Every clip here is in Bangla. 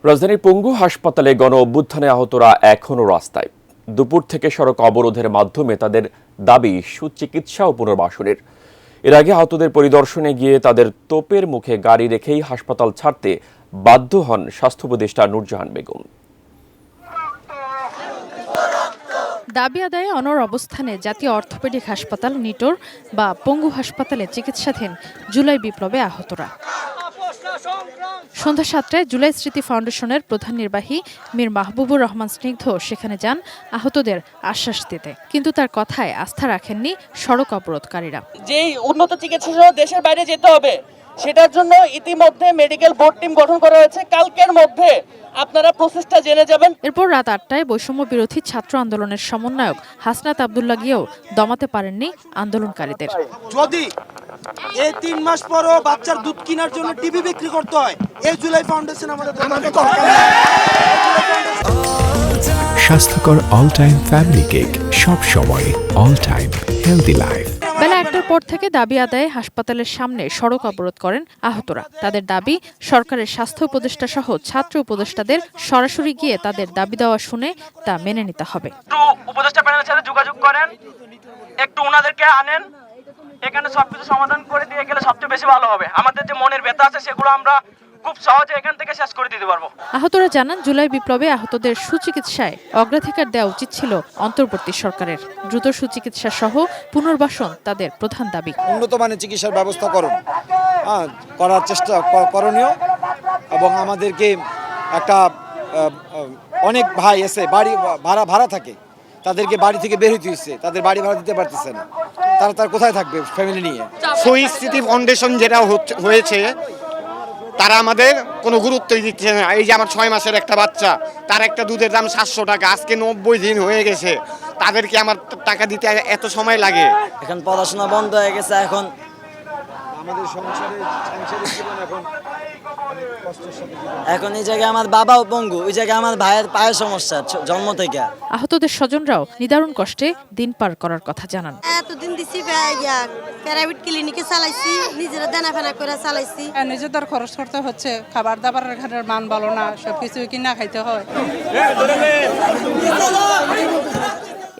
রাজধানীর পঙ্গু হাসপাতালে গণ অভ্যুত্থানে আহতরা এখনও রাস্তায়। দুপুর থেকে সড়ক অবরোধের মাধ্যমে তাদের দাবি সুচিকিৎসা ও পুনর্বাসনের। এর আগে আহতদের পরিদর্শনে গিয়ে তাদের তোপের মুখে গাড়ি রেখেই হাসপাতাল ছাড়তে বাধ্য হন স্বাস্থ্য উপদেষ্টা নূরজাহান বেগম। দাবি আদায়ে অনড় অবস্থানে জাতীয় অর্থোপেডিক হাসপাতাল নিটোর বা পঙ্গু হাসপাতালে চিকিৎসাধীন জুলাই বিপ্লবে আহতরা। সন্ধ্যা ৭টায় জুলাই স্মৃতি ফাউন্ডেশনের প্রধান নির্বাহী মীর মাহবুবুর রহমান স্নিগ্ধ সেখানে যান আহতদের আশ্বাস দিতে, কিন্তু তার কথায় আস্থা রাখেননি সড়ক অবরোধকারীরা। যেই উন্নত চিকিৎসা সহ দেশের বাইরে যেতে হবে, সেটার জন্য ইতিমধ্যে মেডিকেল বোর্ড টিম গঠন করা হয়েছে। কালকের মধ্যে আপনারা প্রসেসটা জেনে যাবেন। এরপর রাত ৮টায় বৈষম্য বিরোধী ছাত্র আন্দোলনের সমন্বয়ক হাসনাত আব্দুল্লাহ গিয়েও দমাতে পারেননি আন্দোলনকারীদের। যদি এই ৩ মাস পরও বাচ্চার দুধ কেনার জন্য টিভি বিক্রি করতে হয়, এই জুলাই ফাউন্ডেশন আমাদের স্বাস্থ্যকর অল টাইম ফ্যামিলি কেক, সব সময় অল টাইম হেলদি লাইফ। বেলা ১টার পর থেকে দাবি আদায়ে হাসপাতালের সামনে সড়ক অবরোধ করেন আহতরা। তাদের দাবি সরকারের স্বাস্থ্য উপদেষ্টা সহ ছাত্র উপদেষ্টাদের সরাসরি গিয়ে তাদের দাবি দেওয়া শুনে তা মেনে নিতে হবে। উপদেষ্টা প্যানেলের সাথে যোগাযোগ করেন, একটু ওনাদেরকে আনেন, এখানে সবকিছু সমাধান করে দিয়ে গেলে সবচেয়ে বেশি ভালো হবে। আমাদের যে মনের ব্যথা আছে সেগুলো আমরা খুব সহজে এখান থেকে শেষ করে দিতে পারবো। আহতরা জানান, জুলাই বিপ্লবে আহতদের সুচিকিৎসায় অগ্রাধিকার দেওয়া উচিত ছিল অন্তর্বর্তী সরকারের। দ্রুত সুচিকিৎসা সহ পুনর্বাসন তাদের প্রধান দাবি। উন্নত মানের চিকিৎসার ব্যবস্থা করার চেষ্টা করণীয়, এবং আমাদেরকে একটা অনেক ভাই এসে বাড়ি ভাড়া থাকে, তাদেরকে বাড়ি থেকে বের হইতে হচ্ছে, তাদের বাড়ি ভাড়া দিতে পারতেছে না, তারা কোথায় থাকবে ফ্যামিলি নিয়ে। শহীদ স্মৃতি ফাউন্ডেশন যেটা হয়েছে, তারা আমাদের কোনো গুরুত্বই দিচ্ছে না। এই যে আমার ৬ মাসের একটা বাচ্চা, তার একটা দুধের দাম ৭০০ টাকা, আজকে ৯০ দিন হয়ে গেছে, তাদেরকে আমার টাকা দিতে এত সময় লাগে। এখন পড়াশোনা বন্ধ হয়ে গেছে, এখন আমাদের সাংসারিক জীবন এখন এই জায়গায় আমার বাবাও পঙ্গু, ওই জায়গায় আমার ভাইয়ের পায়ের সমস্যা জন্ম থেকে। আহতদের স্বজনরাও নিদারুণ কষ্টে দিন পার করার কথা জানান। এতদিন দিছি প্রাইভেট ক্লিনিকে চালাইছি, নিজেরা দেনা ফেনা করে চালাইছি। নিজেদের খরচ করতে হচ্ছে, খাবার দাবারের ঘরের মান ভালো না, সবকিছু কিনা খাইতে হয়।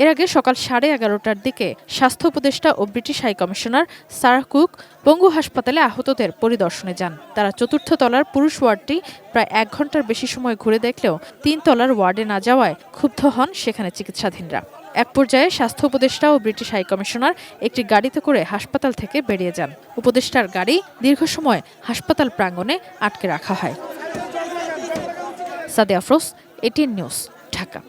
এর আগে সকাল 11:30টার দিকে স্বাস্থ্য উপদেষ্টা ও British high commissioner Sarah Cook পঙ্গু হাসপাতালে আহতদের পরিদর্শনে যান। তারা ৪র্থ তলার পুরুষ ওয়ার্ডটি প্রায় ১ ঘন্টার বেশি সময় ঘুরে দেখলেও ৩ তলার ওয়ার্ডে না যাওয়ায় ক্ষুব্ধ হন সেখানে চিকিৎসাধীনরা। এক পর্যায়ে স্বাস্থ্য উপদেষ্টা ও ব্রিটিশ হাই কমিশনার একটি গাড়িতে করে হাসপাতাল থেকে বেরিয়ে যান। উপদেষ্টার গাড়ি দীর্ঘ সময় হাসপাতাল প্রাঙ্গণে আটকে রাখা হয়। Sadia Afroz, ATN news, Dhaka.